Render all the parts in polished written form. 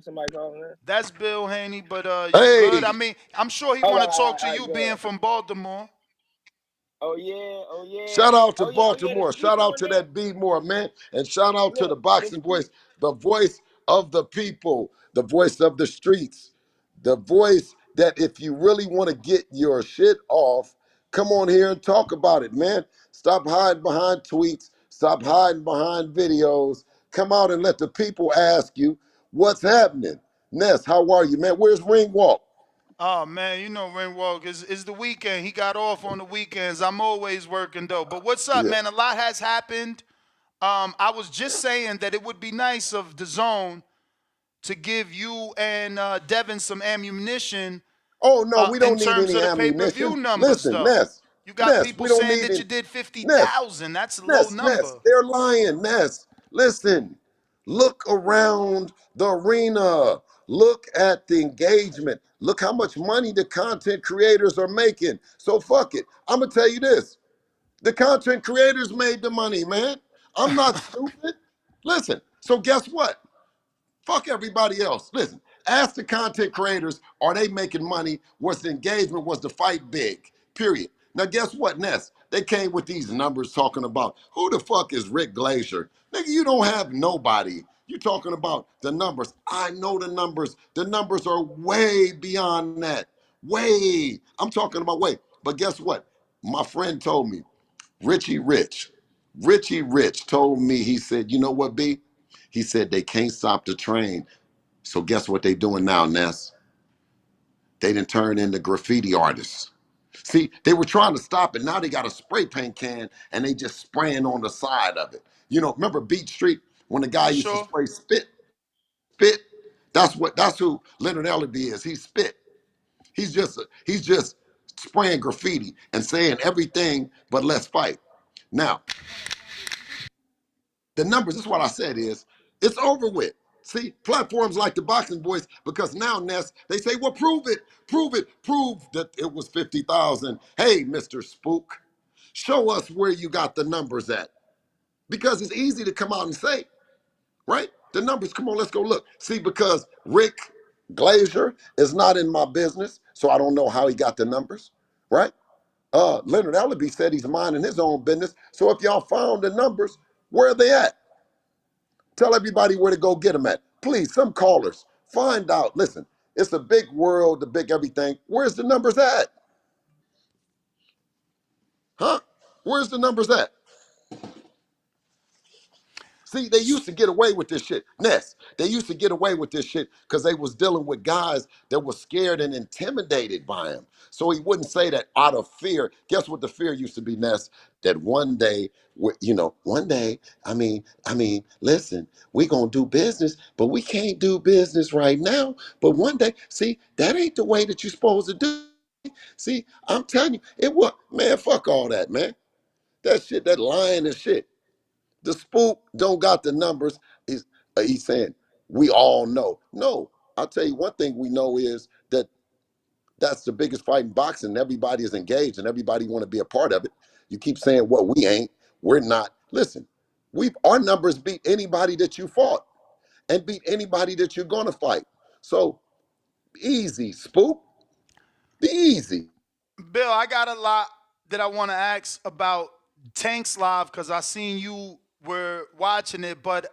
somebody calling in? That's Bill Haney, but you good? I Hey, mean, I'm sure he All want right, to all talk right, to all right, you good. being from Baltimore. Oh yeah, oh yeah, shout out to oh yeah, oh yeah. Baltimore. The Shout people out in to there. that B more, man. And shout out to the Look, the boxing voice, the voice of the people, the voice of the streets, the voice that if you really want to get your shit off, come on here and talk about it, man. Stop hiding behind tweets. Stop hiding behind videos. Come out and let the people ask you what's happening. Ness, how are you, man? Where's Ring Walk? Oh man, you know Ringwalk is the weekend. He got off on the weekends. I'm always working though. But what's up, Yeah. man? A lot has happened. I was just saying that it would be nice of Dazn to give you and Devin some ammunition Oh no, we in don't need terms any of the pay-per-view ammunition. numbers, Listen, though. Ness, You got Ness, people we don't saying need that any you did Ness, 50,000. That's a low Ness. number. They're lying, Ness. Listen, look around the arena. Look at the engagement. Look how much money the content creators are making. So fuck it. I'm gonna tell you this. The content creators made the money, man. I'm not stupid. Listen, so guess what? Fuck everybody else. Listen, ask the content creators, are they making money? Was the engagement, was the fight big? Period. Now, guess what, Ness? They came with these numbers talking about who the fuck is Rick Glazier? Nigga, you don't have nobody. You talking about the numbers. I know the numbers. The numbers are way beyond that. Way. I'm talking about way. But guess what? My friend told me, Richie Rich. Richie Rich told me, he said, you know what, B? He said they can't stop the train. So guess what they doing now, Ness? They didn't turn into graffiti artists. See, they were trying to stop it. Now they got a spray paint can and they just spraying on the side of it. You know, remember Beach Street when the guy For used to sure. spray spit? Spit. That's who Leonard Ellerby is. He spit. He's just spraying graffiti and saying everything but let's fight. Now, the numbers, this is what I said is, it's over with. See, platforms like the Boxing Voice, because now, Ness, they say, well, prove it, prove that it was 50,000. Hey, Mr. Spook, show us where you got the numbers at. Because it's easy to come out and say, right? The numbers, come on, let's go look. See, because Rick Glazier is not in my business, so I don't know how he got the numbers, right? Leonard Ellerby said he's minding his own business. So if y'all found the numbers, where are they at? Tell everybody where to go get them at. Please, some callers, find out. Listen, it's a big world, the big everything. Where's the numbers at? Huh? Where's the numbers at? See, they used to get away with this shit. Ness, they used to get away with this shit because they was dealing with guys that were scared and intimidated by him. So he wouldn't say that out of fear. Guess what the fear used to be, Ness? That one day, one day, listen, we gonna do business, but we can't do business right now. But one day, see, that ain't the way that you're supposed to do it. See, I'm telling you, it was, man, fuck all that, man. That shit, that lying and shit. The spook don't got the numbers. He's saying we all know. No, I'll tell you one thing we know is that that's the biggest fight in boxing. Everybody is engaged and everybody want to be a part of it. You keep saying what we ain't, we're not. Listen, we our numbers beat anybody that you fought and beat anybody that you're gonna fight. So easy, spook. Be easy. Bill, I got a lot that I want to ask about Tanks Live because I seen you were watching it, but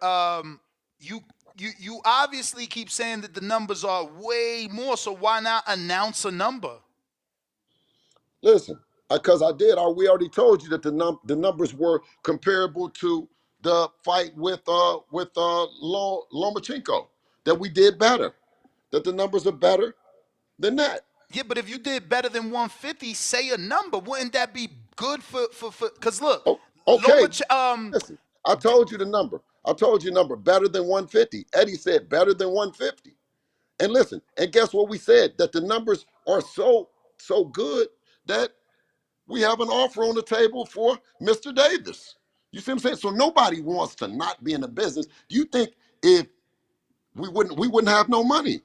you you obviously keep saying that the numbers are way more. So why not announce a number? Listen, because I did. We already told you that the numbers were comparable to the fight with Lomachenko. That we did better. That the numbers are better than that. Yeah, but if you did better than 150, say a number. Wouldn't that be good for? Because look, Oh, okay. Lomach Listen, I told you the number. I told you the number better than 150. Eddie said better than 150. And listen, and guess what we said? That the numbers are so good that we have an offer on the table for Mr. Davis. You see what I'm saying? So nobody wants to not be in the business. Do you think if we wouldn't have no money?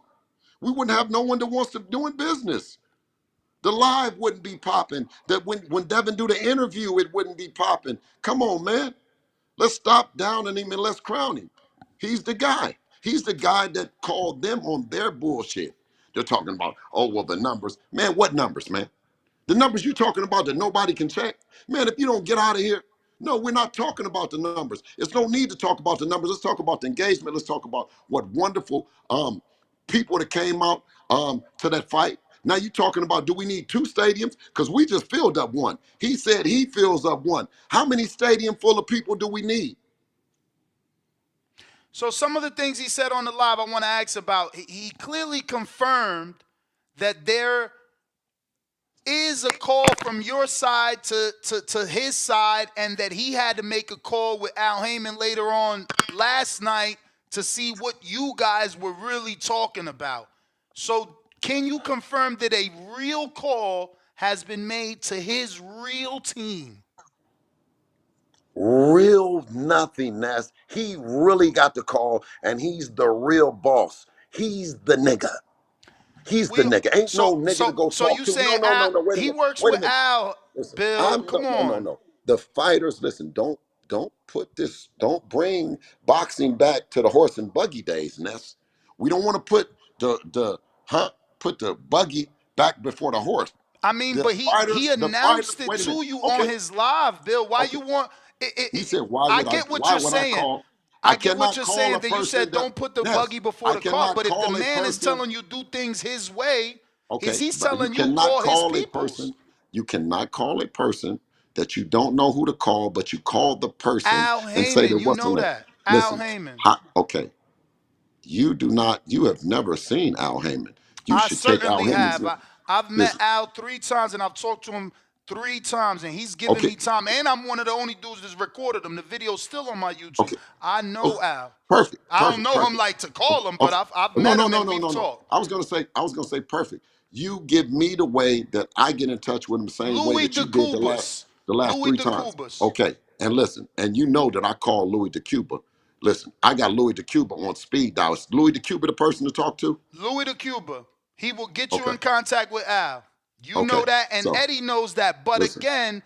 We wouldn't have no one that wants to do in business. The live wouldn't be popping. That when Devin do the interview, it wouldn't be popping. Come on, man. Let's stop downing him and let's crown him. He's the guy. He's the guy that called them on their bullshit. They're talking about, oh, well, the numbers. Man, what numbers, man? The numbers you're talking about that nobody can check? Man, if you don't get out of here, no, we're not talking about the numbers. There's no need to talk about the numbers. Let's talk about the engagement. Let's talk about what wonderful people that came out to that fight. Now you're talking about, do we need 2 stadiums? Because we just filled up one. He said he fills up one. How many stadium full of people do we need? So some of the things he said on the live I want to ask about. He clearly confirmed that there is a call from your side to his side, and that he had to make a call with Al Heyman later on last night to see what you guys were really talking about. So can you confirm that a real call has been made to his real team? Real nothingness. He really got the call, and he's the real boss. He's the nigga. He's the nigga. Ain't no nigga to go So talk you to. saying No. Wait a he minute. works Wait a with minute. Al, Listen, Bill? I'm Come on. no. The fighters, listen. Don't put this. Don't bring boxing back to the horse and buggy days, Ness. We don't want to put put the buggy back before the horse. I mean, but he The fighters. announced it Wait a minute. to you on Okay. his live, Bill. Why Okay. you want He said, "Why I would I? get what Why you're would I saying. call? I I get what cannot you're call saying a that you person said that. don't put the Yes, buggy before I the cart. cannot But if the call a man is person. telling you do things his way, Okay, he's but you telling you cannot call his call a peoples. person. You cannot call a person that you don't know who to call, but you call the person Al and say Heyman, that you what's the know name? that. Al Listen, Heyman. okay, you do not. You have never seen Al Heyman. You I should take Al certainly Heyman's. have. I've met Listen, Al 3 times, and I've talked to him 3 times, and he's given okay, me time. And I'm one of the only dudes that's recorded him. The video's still on my YouTube. okay, I know okay, Al. perfect, I don't perfect, know him perfect. like to call him, but Okay, I've no, met no, him no, and no, we've no, no. talked. I was gonna say perfect. You give me the way that I get in touch with him, the same way Louis that de you did Cubas. the last Louis 3 de times. Cubas. Okay, and listen, and you know that I call Louis de Cuba. Listen, I got Louis de Cuba on speed dial. Is Louis de Cuba the person to talk to? Louis de Cuba. He will get you Okay, in contact with Al. You know okay. that, and So Eddie knows that. But listen, again,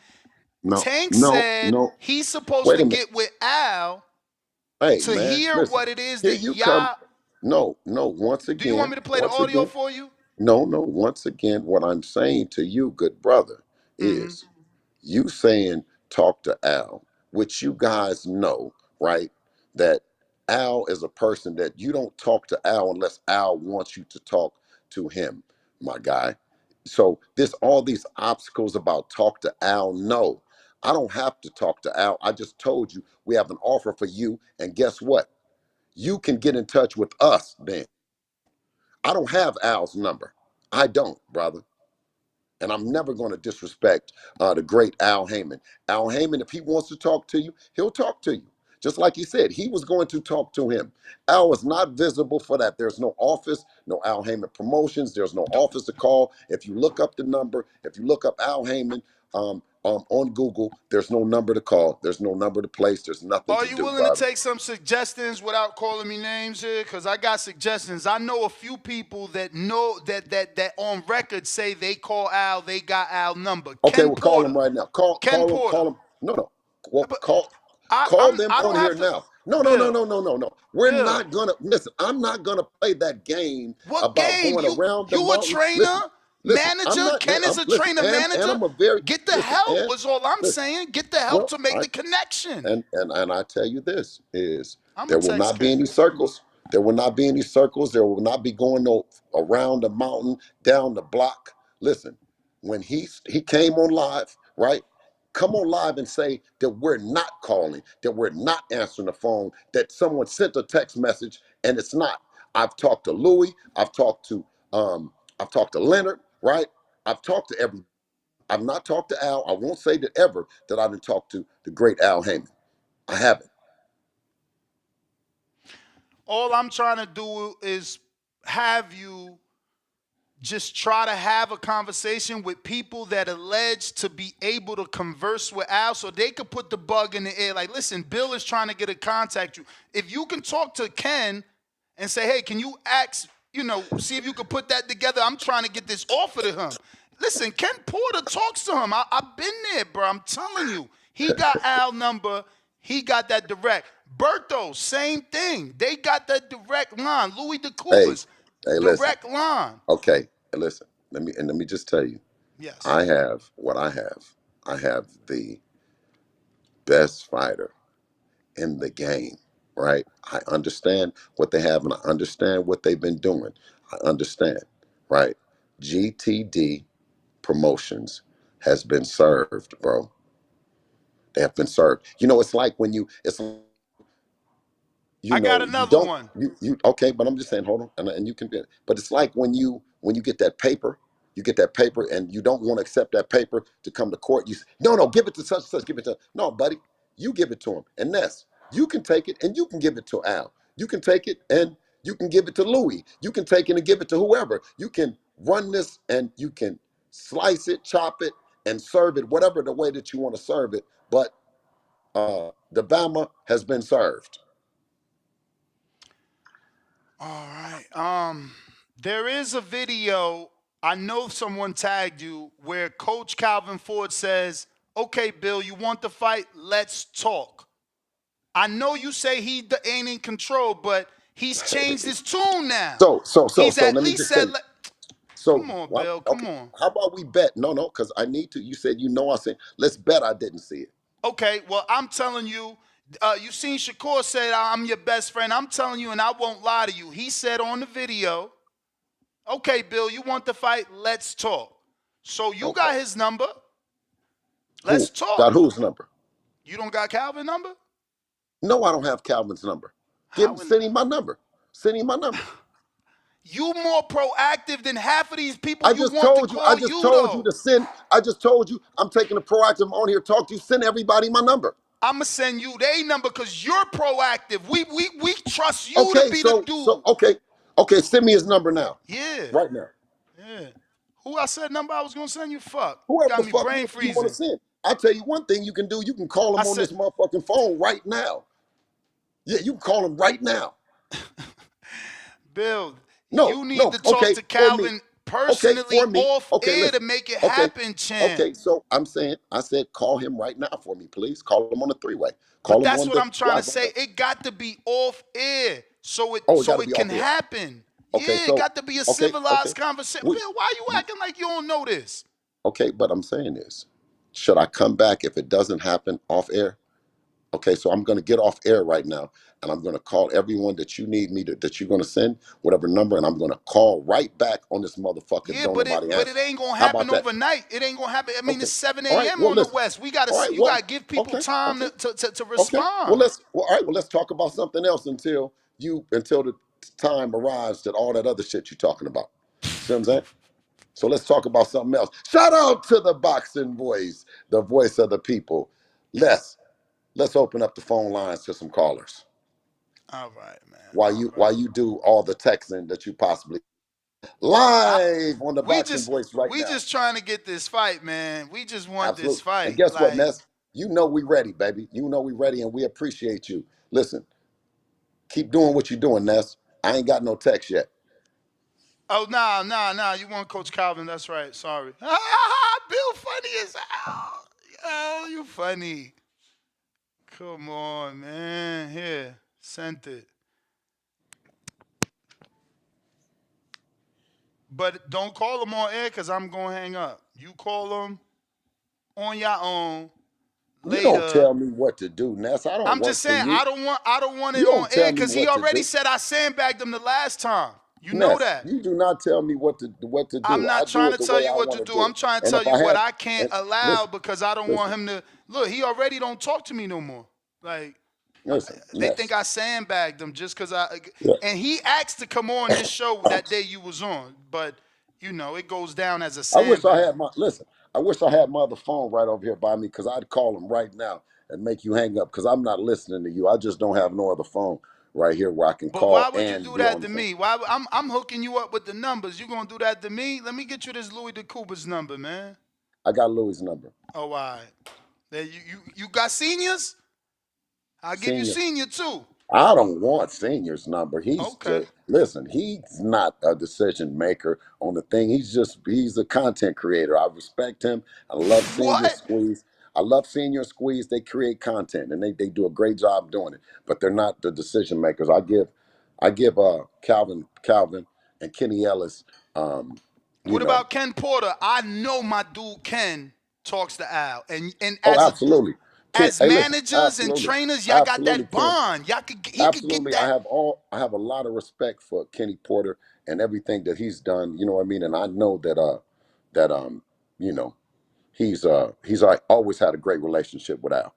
no, Tank no, said no. he's supposed Wait to a minute. get with Al Hey, to man, hear listen. what it is Here that you come. y'all. No, no. Do you want me to play the Once audio again. for you? No, no. Once again, what I'm saying to you, good brother, Mm-hmm. is you saying talk to Al, which you guys know, right? That Al is a person that you don't talk to Al unless Al wants you to talk to him, my guy. So there's all these obstacles about talk to Al. No, I don't have to talk to Al. I just told you we have an offer for you. And guess what? You can get in touch with us then. I don't have Al's number. I don't, brother. And I'm never going to disrespect the great Al Heyman. Al Heyman, if he wants to talk to you, he'll talk to you. Just like he said, he was going to talk to him. Al is not visible for that. There's no office, no Al Heyman promotions. There's no Do, office to call. If you look up the number, if you look up Al Heyman on Google, there's no number to call. There's no number to place. There's nothing are to you do, willing to brother. take some suggestions without calling me names here? Because I got suggestions. I know a few people that know that on record say they call Al, they got Al number. Okay, Ken well, call him Porter. right now. Ken Call Porter. him. No, no. Well, But call them I on don't here have to. now. No, no, no, Bill. no, no, no, no. We're Bill. not gonna listen. I'm not gonna play that game What about game? going around the You a mountain. trainer, Listen. I'm manager? not. Ken is I'm a listen, trainer, and manager. I'm a very Get the listen. help And is all I'm listen. saying. Get the help Well, to make the connection. and I tell you this is I'm a there will text not be Ken. any circles. There will not be any circles. There will not be going no around the mountain, down the block. Listen, when he came on live, right? Come on live and say that we're not calling, that we're not answering the phone, that someone sent a text message and it's not. I've talked to Louis, I've talked to Leonard, right? I've talked to every I've not talked to Al. I won't say that ever that I didn't talk to the great Al Heyman. I haven't. All I'm trying to do is have you just try to have a conversation with people that allege to be able to converse with Al so they could put the bug in the air. Like, listen, Bill is trying to get a contact you. If you can talk to Ken and say, hey, can you ask, see if you can put that together. I'm trying to get this offer to him. Listen, Ken Porter talks to him. I've been there, bro. I'm telling you. He got Al number. He got that direct. Berto, same thing. They got the direct line. Louis Hey, DeCuba's hey, listen. direct line. Okay, listen. Let me just tell you. Yes. I have what I have. I have the best fighter in the game, right? I understand what they have and I understand what they've been doing. I understand, right? GTD Promotions has been served, bro. They have been served. It's like when I got you another don't one. you okay, but I'm just saying, hold on, and you can get, but it's like when you get that paper, and you don't want to accept that paper to come to court. No, give it to such and such, give it to, no, buddy, you give it to him. And Ness, you can take it and you can give it to Al. You can take it and you can give it to Louis. You can take it and give it to whoever. You can run this and you can slice it, chop it, and serve it whatever the way that you want to serve it. But the Bama has been served. All right. There is a video. I know someone tagged you where Coach Calvin Ford says, "Okay, Bill, you want the fight? Let's talk." I know you say he ain't in control, but he's changed his tune now. He's So at let me least just say, said, so "Come on, well, Bill. okay, Come on." how about we bet? No, because I need to. You said I said let's bet I didn't see it. Okay, well, I'm telling you, you seen Shakur say, "I'm your best friend." I'm telling you, and I won't lie to you. He said on the video, "Okay, Bill, you want the fight? Let's talk." So you Okay. got his number. Who Let's talk. got whose number? You don't got Calvin number? No, I don't have Calvin's number. How in the, Send him my number. Send him my number. you more proactive than half of these people I you just want to told you. I call just you told you though. to send. I just told you I'm taking a proactive on here. Talk to you. Send everybody my number. I'ma send you their number because you're proactive. We trust you to Okay. be the dude. Okay. Send me his number now. Yeah, Right now. yeah. Who I said number I was gonna send you? Fuck. Whoever Got the me fuck brain you want to freezing. send. I'll tell you one thing you can do. You can call I him on said, this motherfucking phone right now. Yeah, you can call him right now. Bill, No, you need no. to talk Okay, to for me. Calvin Okay, personally for me. off Okay, air to listen. make it Okay, happen, champ. okay. So I said, call him right now for me, please. Call him on the three-way. But Call him that's on what the I'm trying to live. say. It got to be off air so it Oh, it got so to it be can off air. happen. Okay, Yeah, it so got to be a okay. civilized conversation. We Bill, why you acting like you don't know this? okay, but I'm saying is, should I come back if it doesn't happen off air? Okay, so I'm going to get off air right now, and I'm going to call everyone that you need me to, that you're going to send whatever number, and I'm going to call right back on this motherfucker. Yeah, Don't nobody but it answer. ain't gonna How happen about that? overnight. It ain't gonna happen. I mean, Okay. it's 7 All right. a.m. Well, on the listen. West. All right. You Well. gotta give people Okay. time Okay. to Okay. Well, respond. all right. Well, let's talk about something else until the time arrives that all that other shit you're talking about. See what I'm saying? So let's talk about something else. Shout out to the boxing voice, the voice of the people. Let's open up the phone lines to some callers. All right, man. While All you right. while you do all the texting that you possibly I, live on the we boxing just voice right we now. just trying to get this fight, man. We just want this Absolutely. And fight. guess what, Like, Ness? You know we ready, baby. You know we ready, and we appreciate you. Listen, keep doing what you're doing, Ness. I ain't got no text yet. oh nah. You want Coach Calvin? That's right. Sorry. Bill, funny as hell. Yo, you funny. Come on, man. Here, sent it. But don't call him on air because I'm gonna hang up. You call him on your own You don't later. tell me what to do, Ness. I don't I'm work just for saying you. I don't want You it on don't air tell me because he what to already do. said I sandbagged him the last time. You know Ness, that. you do not tell me what to I'm do. I not do trying it to the tell way you I what to want to do. do I'm it. trying to And tell if you I what have, I can't and allow because I don't want listen, him to look. He already don't talk to me no more. Like they think Ness. I sandbagged him just because I Yeah. and he asked to come on this show that day you was on, but you know it goes down as a I wish I sandbag. had I wish I had my other phone right over here by me because I'd call him right now and make you hang up because I'm not listening to you. I just don't have no other phone right here where I can But why call would you and do be that on the to phone. me? I'm hooking you up with the numbers. You gonna do that to me? Let me get you this Louis DeCuba's number, man. I got Louis' number. Oh, all right. There you got seniors? I'll give you Senior. senior too. I don't want Senior's number. He's Okay. just listen. He's not a decision maker on the thing. He's a content creator. I respect him. I love Senior What? Squeeze. I love seeing your squeeze. They create content and they do a great job doing it, but they're not the decision makers. I give Calvin and Kenny Ellis, you What know. about Ken Porter? I know my dude Ken talks to Al, and Oh, absolutely. as Hey, listen, managers and absolutely, trainers, y'all got absolutely, that Ken. bond. He could get Absolutely, that. I have a lot of respect for Kenny Porter and everything that he's done. You know what I mean? And I know that you know he's like always had a great relationship with Al.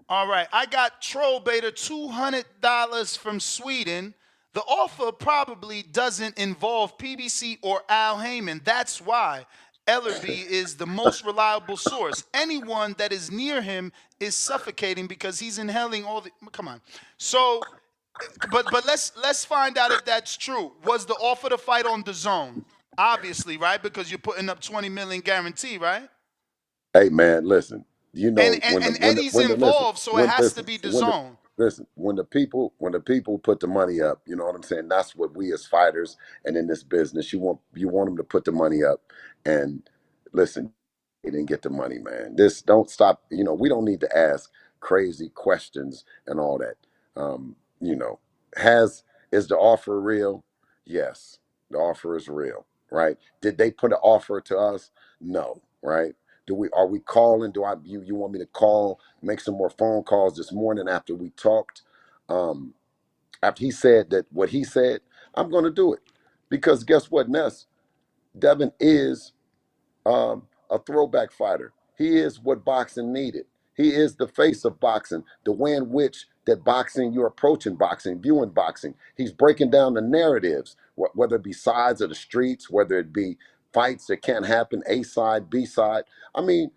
All right, I got Troll Beta $200 from Sweden. The offer probably doesn't involve PBC or Al Heyman. That's why Ellerby is the most reliable source. Anyone that is near him is suffocating because he's inhaling all the. Come on. So, but let's find out if that's true. Was the offer to fight on Dazn? Obviously, right? Because you're putting up 20 million guarantee, right? Hey man, listen. You And know and, and Eddie's involved, so it has to be Dazn. when the people put the money up, you know what I'm saying. That's what we as fighters and in this business, you want them to put the money up. And listen, he didn't get the money, man. This don't stop. You know, we don't need to ask crazy questions and all that. You know, has is the offer real? Yes, the offer is real, right? Did they put an offer to us? No, right? Are we calling? You want me to call, make some more phone calls this morning after we talked? Um, After he said that what he said, I'm gonna do it. Because guess what, Ness? Devin is a throwback fighter. He is what boxing needed. He is the face of boxing, the way in which that boxing, you're approaching boxing, viewing boxing. He's breaking down the narratives, whether it be sides of the streets, whether it be fights that can't happen, A side, B side. I mean,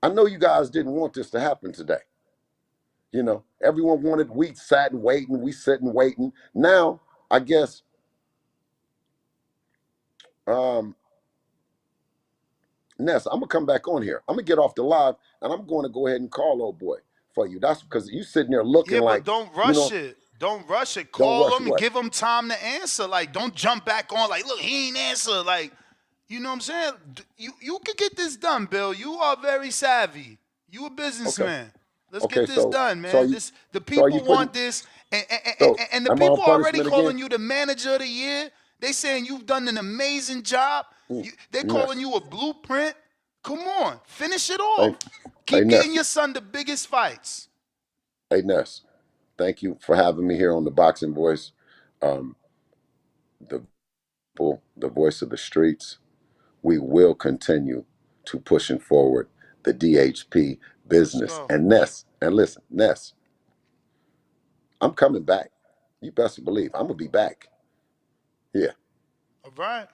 I know you guys didn't want this to happen today. You know, everyone wanted, we sat and waiting, we sit and waiting. Now, I guess, um, Ness, I'm gonna come back on here. I'm gonna get off the live and I'm going to go ahead and call old boy for you. That's because you sitting there looking Yeah, but like, don't you rush know, it. Don't rush it. don't Call rush him and what? give him time to answer. Like, don't jump back on. Like, look, he ain't answer. Like, you know what I'm saying? You could get this done, Bill. You are very savvy. You a Okay, businessman. Let's okay. get this So, done, so are man. you, The so are you people putting? want this, So, and the am I on people already punishment again? calling you the manager of the year. They saying you've done an amazing job. Mm, They calling Ness, you a blueprint. Come on, finish it hey, off. hey Keep getting Ness, your son the biggest fights. hey Ness. Thank you for having me here on the Boxing Voice, um, the the voice of the streets. We will continue to pushing forward the DHP Let's business. go. And Ness, and listen, Ness, I'm coming back. You best believe I'm gonna be back. Yeah. All right.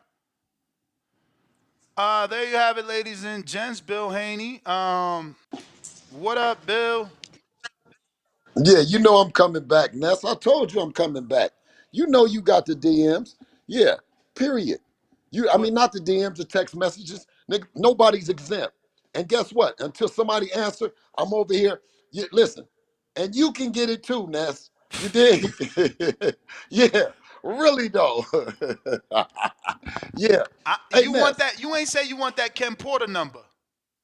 There you have it, ladies and gents. Bill Haney. What up, Bill? Yeah, you know I'm coming back, Ness. I told you I'm coming back. You know you got the DMs. Yeah, period. I What? mean, not the DMs, the text messages. Nigga, nobody's exempt. And guess what? Until somebody answer, I'm over here. Listen, and you can get it too, Ness. You did? Yeah, really though. Yeah. Hey, You want Ness. that? You ain't say you want that Ken Porter number.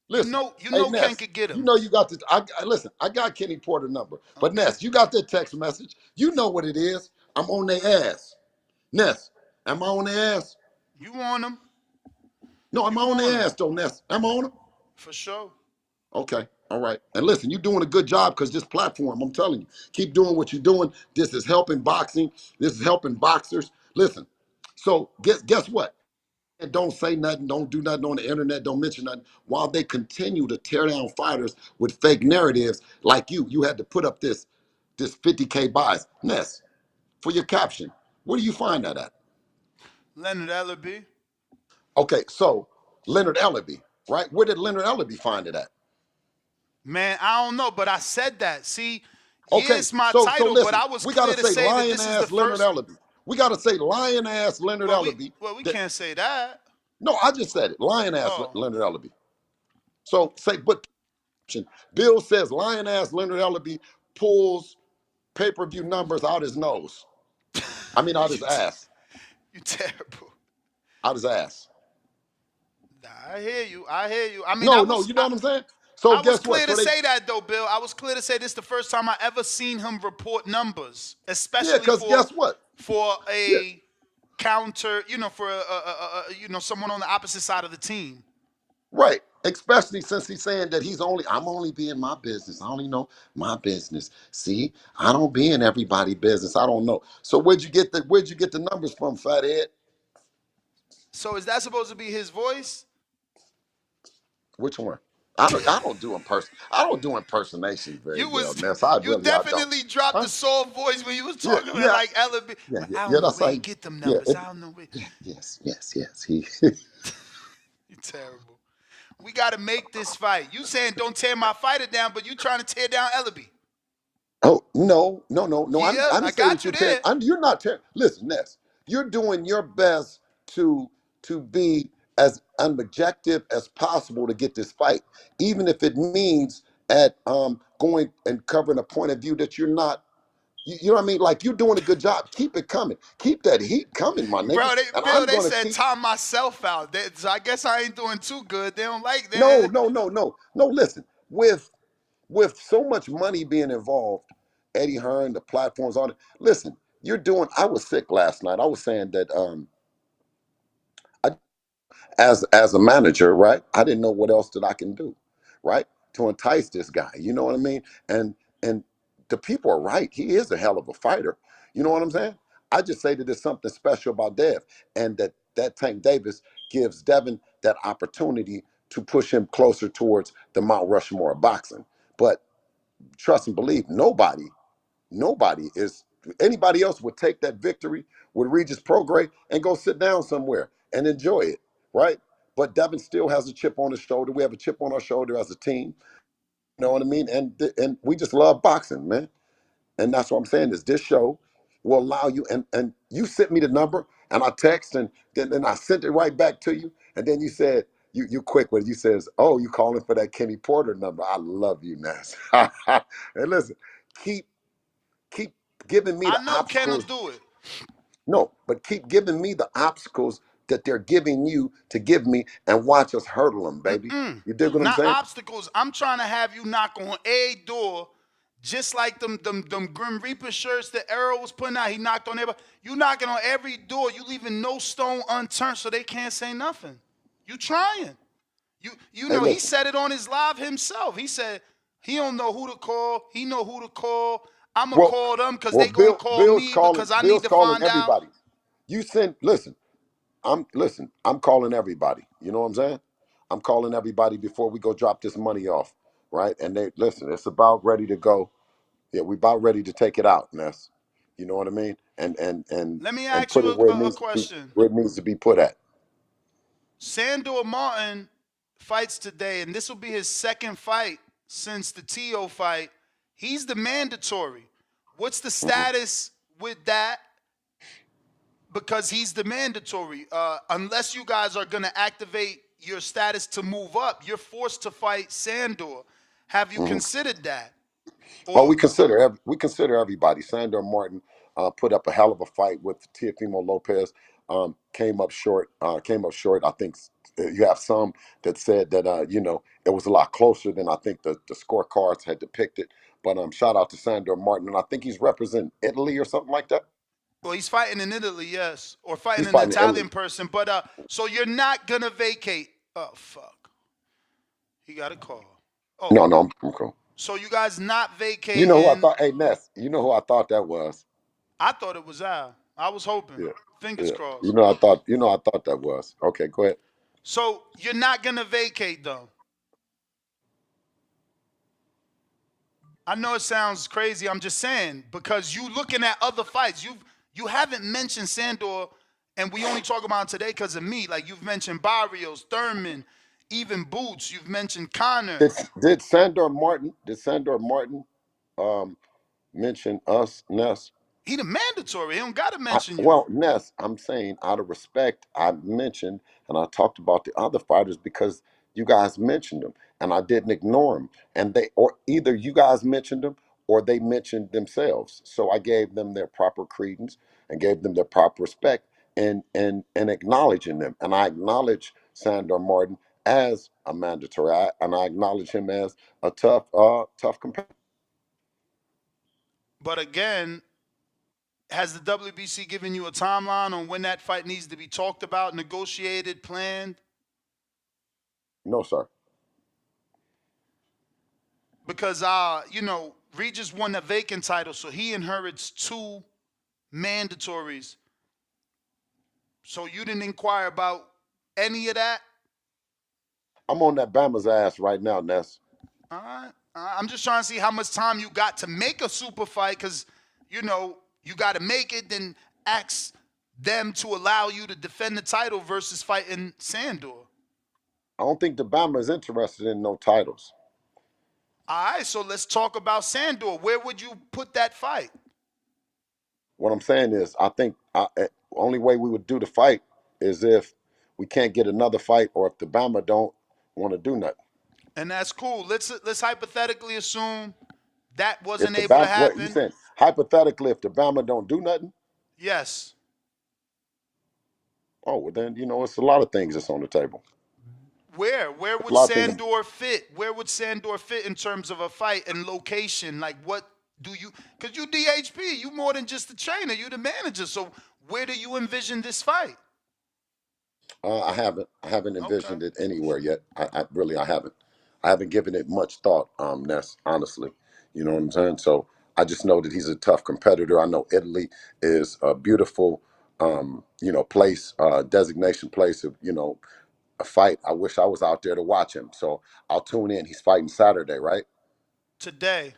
Listen, You hey know Ken Ness, could get you him. know you got the. Listen. I got Kenny Porter number, but Okay. Ness, you got that text message. You know what it is. I'm on their ass. Ness, am I on their ass? You want him? No, am You I on want their him ass though, Ness? Am I on them? for sure. Okay, all right. And listen, you're doing a good job because this platform, I'm telling you, keep doing what you're doing. This is helping boxing. This is helping boxers. Listen. So guess what? And don't say nothing, don't do nothing on the internet, don't mention nothing, while they continue to tear down fighters with fake narratives like you. You had to put up this 50K buys. Ness, for your caption, where do you find that at? Leonard Ellerby. Okay, so Leonard Ellerby, right? Where did Leonard Ellerby find it at? Man, I don't know, but I said that. See, yeah, Okay, it's my so title, but listen, I was we gotta clear to say say that lion this is the ass Leonard first. Ellerby. We gotta say lion ass Leonard Ellerby. We That can't say that. no, I just said it. Lion ass Oh, Leonard Ellerby. So say, but Bill says lion ass Leonard Ellerby pulls pay-per-view numbers out his nose. I mean, out his you ass. you terrible. Out his ass. I hear you. I hear you. I mean, No, no, you know what I'm saying? So I was guess what? clear So to they, say that though, Bill. I was clear to say this the first time I ever seen him report numbers, yeah, especially because guess what? for Yeah, a counter, for someone on the opposite side of the team. right. Especially since he's saying that I'm only being my business. I only know my business. See, I don't be in everybody business. I don't know. So where'd you get the numbers from, Fathead? So is that supposed to be his voice? Which one? I don't do impersonations very You well, was Ness. I you really I don't. definitely dropped Huh? the soft voice when you was Yeah, talking about yeah, like Ella. yeah, Well, yeah, I yeah. don't know That's where he like, get them yeah, numbers. I don't know where. yeah, yes, yes, yes. He You terrible. We got to make this fight. You saying don't tear my fighter down, but you trying to tear down Ellaby. Oh no, no, no, no! Yeah, I I didn't say got that you you're tearing. there. You're not tearing. Listen, Ness, you're doing your best to be as objective as possible to get this fight, even if it means at going and covering a point of view that you're not. You know what I mean? Like you're doing a good job. Keep it coming. Keep that heat coming, my nigga. Bro, And Bill, I'm they gonna said keep. time myself out. So I guess I ain't doing too good. They don't like No, that. no, no, no, no. Listen, with so much money being involved, Eddie Hearn, the platforms on it. Listen, you're doing. I was sick last night. I was saying that I, as a manager, right? I didn't know what else that I can do, right, to entice this guy. You know what I mean? And the people are right. He is a hell of a fighter. You know what I'm saying? I just say that there's something special about Dev, and that Tank Davis gives Devin that opportunity to push him closer towards the Mount Rushmore of boxing. But trust and believe, nobody is anybody else would take that victory with Regis Prograis and go sit down somewhere and enjoy it, right? But Devin still has a chip on his shoulder. We have a chip on our shoulder as a team. You know what I mean? And we just love boxing, man. And that's what I'm saying is this show will allow you. And you sent me the number, and I text, and then I sent it right back to you. And then you said you quick with it. You says, "Oh, you calling for that Kenny Porter number? I love you, Ness." And listen, keep keep giving me I the know Ken will obstacles. do it. No, but keep giving me the obstacles that they're giving you to give me, and watch us hurdle them, baby. You dig what I'm Not saying? obstacles. I'm trying to have you knock on a door, just like them Grim Reaper shirts that Arrow was putting out. He knocked on everybody. You knocking on every door. You leaving no stone unturned so they can't say nothing. You trying. Hey, He listen. said it on his live himself. He said he don't know who to call. He know who to call. I'ma Well, call them because well, they gonna Bill, call me because I need Bill's to calling find out. everybody. You send. Listen. I'm calling everybody. You know what I'm saying? I'm calling everybody before we go drop this money off, right? And they listen. It's about ready to go. Yeah, we about ready to take it out, Ness. You know what I mean? Let me And ask put you it where it a needs to be, question. where it needs to be put at. Sandor Martin fights today, and this will be his second fight since the Tio fight. He's the mandatory. What's the Mhm. status with that? Because he's the mandatory. Unless you guys are going to activate your status to move up, you're forced to fight Sandor. Have you Mhm. considered that? Oh, Or we consider everybody. Sandor Martin put up a hell of a fight with Teofimo Lopez. Came up short. Came up short. I think you have some that said that it was a lot closer than I think the scorecards had depicted. But shout out to Sandor Martin, and I think he's representing Italy or something like that. well, he's fighting in Italy, yes, or fighting He's an fighting in Italy. Italian person. But so you're not gonna vacate. Oh fuck, he got a call. Oh, No, no, I'm cool. so you guys not You know who I vacating? thought? Hey, Ness. You know who I thought that was? I thought it was Al. I was hoping. Yeah, Fingers yeah. crossed. I thought that was. Okay, go ahead. So you're not gonna vacate though. I know it sounds crazy. I'm just saying because you looking at other fights. You haven't mentioned Sandor, and we only talk about it today because of me. Like you've mentioned Barrios, Thurman, even Boots. You've mentioned Connor. Did Sandor Martin? Did Sandor Martin um, mention us, Ness? He the mandatory. He don't gotta mention you. Well, Ness, I'm saying out of respect, I mentioned and I talked about the other fighters because you guys mentioned them, and I didn't ignore them. And they, or either you guys mentioned them or they mentioned themselves. So I gave them their proper credence and gave them their proper respect and acknowledging them. And I acknowledge Sandor Martin as a mandatory, and I acknowledge him as a tough competitor. But again, has the WBC given you a timeline on when that fight needs to be talked about, negotiated, planned? No, sir. Because Regis won the vacant title, so he inherits 2 mandatories. So you didn't inquire about any of that? I'm on that Bama's ass right now, Ness. All right. I'm just trying to see how much time you got to make a super fight, because, you got to make it, then ask them to allow you to defend the title versus fighting Sandor. I don't think the Bama is interested in no titles. All right, so let's talk about Sandor. Where would you put that fight? What I'm saying is, I think only way we would do the fight is if we can't get another fight, or if the Bama don't want to do nothing. And that's cool. Let's hypothetically assume that If wasn't the able to Bama, what you happen. saying? Hypothetically, if the Bama don't do nothing, Yes. oh well, then it's a lot of things that's on the table. Where A would lot of things. Sandor fit? Where would Sandor fit in terms of a fight and location? Like, what do you? Because you DHP, you more than just the trainer, you the manager. So where do you envision this fight? I haven't envisioned Okay. it anywhere yet. I really haven't. I haven't given it much thought, Ness, honestly. You know what I'm saying? So I just know that he's a tough competitor. I know Italy is a beautiful, place, designation place of, a fight. I wish I was out there to watch him. So I'll tune in. He's fighting Saturday, right? Today.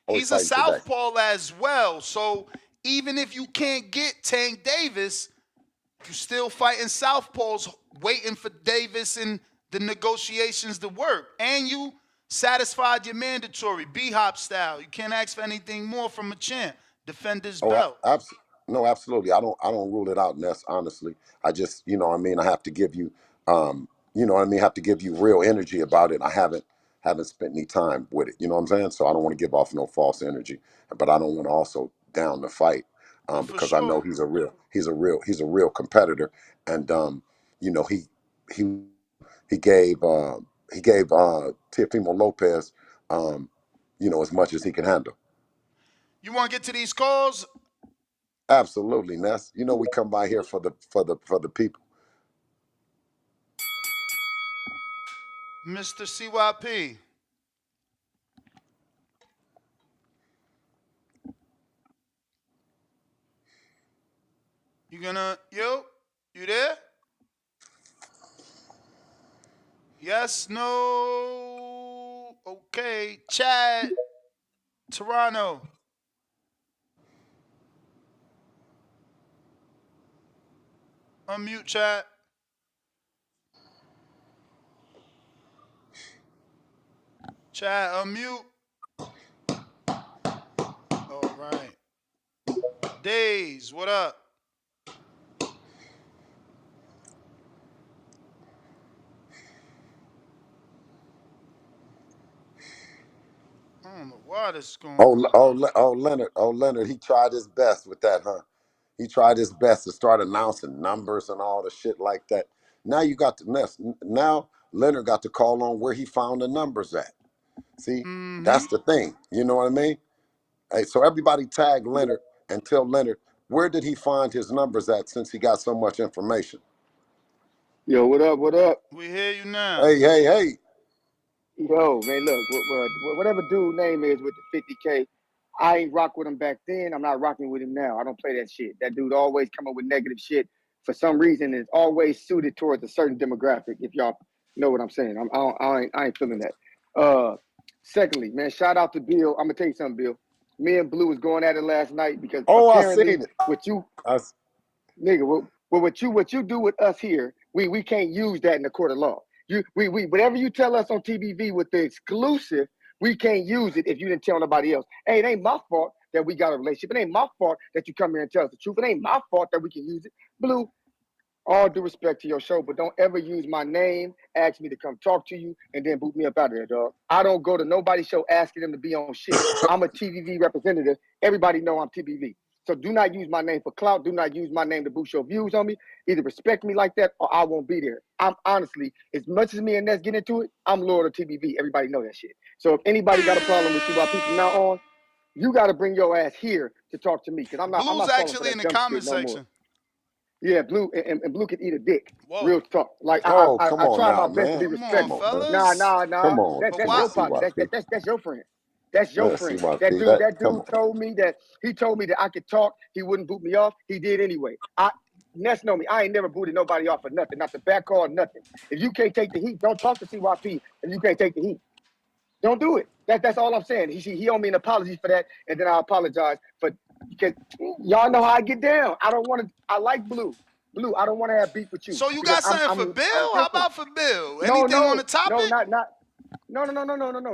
Oh, he's He's a fighting today. southpaw as well. So even if you can't get Tank Davis, you still fighting southpaws, waiting for Davis and the negotiations to work. And you satisfied your mandatory, B-Hop style. You can't ask for anything more from a champ. Defend his belt. No, absolutely. I don't rule it out, Ness, honestly. I just, I have to give you, have to give you real energy about it. I haven't spent any time with it. You know what I'm saying? So I don't want to give off no false energy, but I don't want to also down the fight, Oh, for because I know sure. he's a real competitor, and he he he gave Teofimo Lopez, as much as he can handle. You want to get to these calls? Absolutely, Ness. We come by here for the people. Mr. CYP. You there? Yes, no. Okay. Chad, Toronto. Unmute, Chad. Chad, unmute. All right. Days, what up? I don't know why this is going on. Leonard. He tried his best with that, huh? He tried his best to start announcing numbers and all the shit like that. Now you got the Ness. Now Leonard got to call on where he found the numbers at. See, Mm-hmm. that's the thing. You know what I mean? Hey, so everybody tag Leonard and tell Leonard, where did he find his numbers at, since he got so much information? Yo, what up? What up? We hear you now. Hey. Yo, man, look, whatever dude name is with the 50K, I ain't rock with him back then. I'm not rocking with him now. I don't play that shit. That dude always come up with negative shit for some reason. It's always suited towards a certain demographic. If y'all know what I'm saying, I ain't feeling that. Secondly, man, shout out to Bill. I'm gonna tell you something, Bill. Me and Blue was going at it last night because Oh, I apparently seen it. nigga, what you do with us here, we can't use that in the court of law. We whatever you tell us on TBV with the exclusive, we can't use it if you didn't tell nobody else. Hey, it ain't my fault that we got a relationship. It ain't my fault that you come here and tell us the truth. It ain't my fault that we can use it. Blue, all due respect to your show, but don't ever use my name, ask me to come talk to you, and then boot me up out of there, dog. I don't go to nobody's show asking them to be on shit. I'm a TBV representative. Everybody know I'm TBV. So do not use my name for clout. Do not use my name to boost your views on me. Either respect me like that or I won't be there. I'm honestly, as much as me and Ness get into it, I'm loyal to TBV. Everybody know that shit. So if anybody got a problem with CYP from now on, you got to bring your ass here to talk to me because I'm not Blue's falling for actually in that the dumb comment shit no more. section. Yeah, Blue and Blue can eat a dick. Whoa. Real talk. Like Oh, come I on try my now, best to be man. Come on, Come respectful. on, man. fellas. Come on. But That's Come on, why? your partner. CYP. That's your friend. That's your friend. CYP. That Come dude on. told me that I could talk. He wouldn't boot me off. He did anyway. Ness know me. I ain't never booted nobody off for nothing. Not the back call, nothing. If you can't take the heat, don't talk to CYP if you can't take the heat. Don't do it. That's all I'm saying. He owe me an apology for that, and then I apologize for because y'all know how I get down. I don't want to. I like Blue. Blue, I don't want to have beef with you So you because got something for I'm Bill? How different. about for Bill? No, Anything on no, the topic? no, not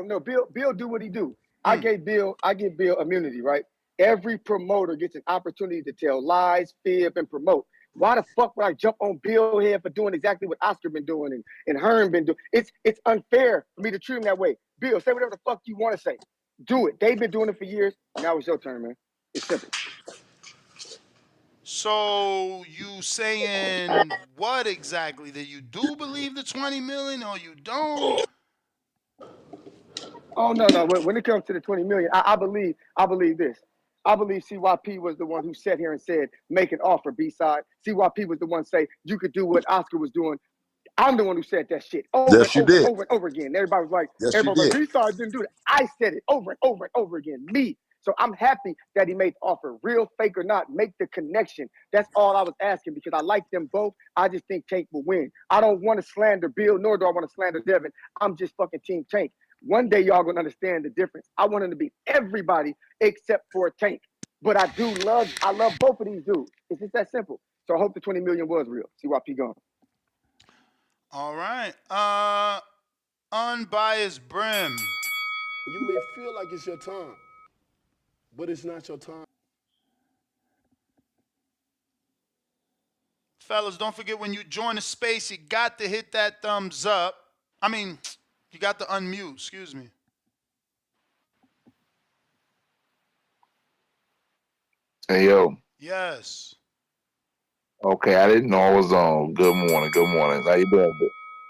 no. Bill do what he do. I give Bill immunity, right? Every promoter gets an opportunity to tell lies, fib, and promote. Why the fuck would I jump on Bill here for doing exactly what Oscar been doing and Hearn been doing? It's unfair for me to treat him that way. Bill, say whatever the fuck you want to say. Do it. They've been doing it for years. Now it's your turn, man. It's simple. So you saying what exactly? That you do believe the 20 million or you don't? Oh no. When it comes to the 20 million, I believe this. I believe CYP was the one who sat here and said, make an offer, B-side. CYP was the one say you could do what Oscar was doing. I'm the one who said that shit over and Yes, you over and did. over and over again. Everybody Yes, you was like, did. B-side didn't do that. I said it over and over and over again. Me. So I'm happy that he made the offer. Real, fake or not, make the connection. That's all I was asking because I like them both. I just think Tank will win. I don't want to slander Bill, nor do I want to slander Devin. I'm just fucking Team Tank. One day y'all gonna understand the difference. I want him to beat everybody except for Tank. But I love both of these dudes. It's just that simple. So I hope the 20 million was real. CYP gone. All right. Unbiased Brim. You may feel like it's your time, but it's not your time. Fellas, don't forget when you join the space, you got to hit that thumbs up. I mean, you got to unmute, excuse me. Hey yo. Yes. Okay, I didn't know I was on. Good morning. Good morning. How you doing?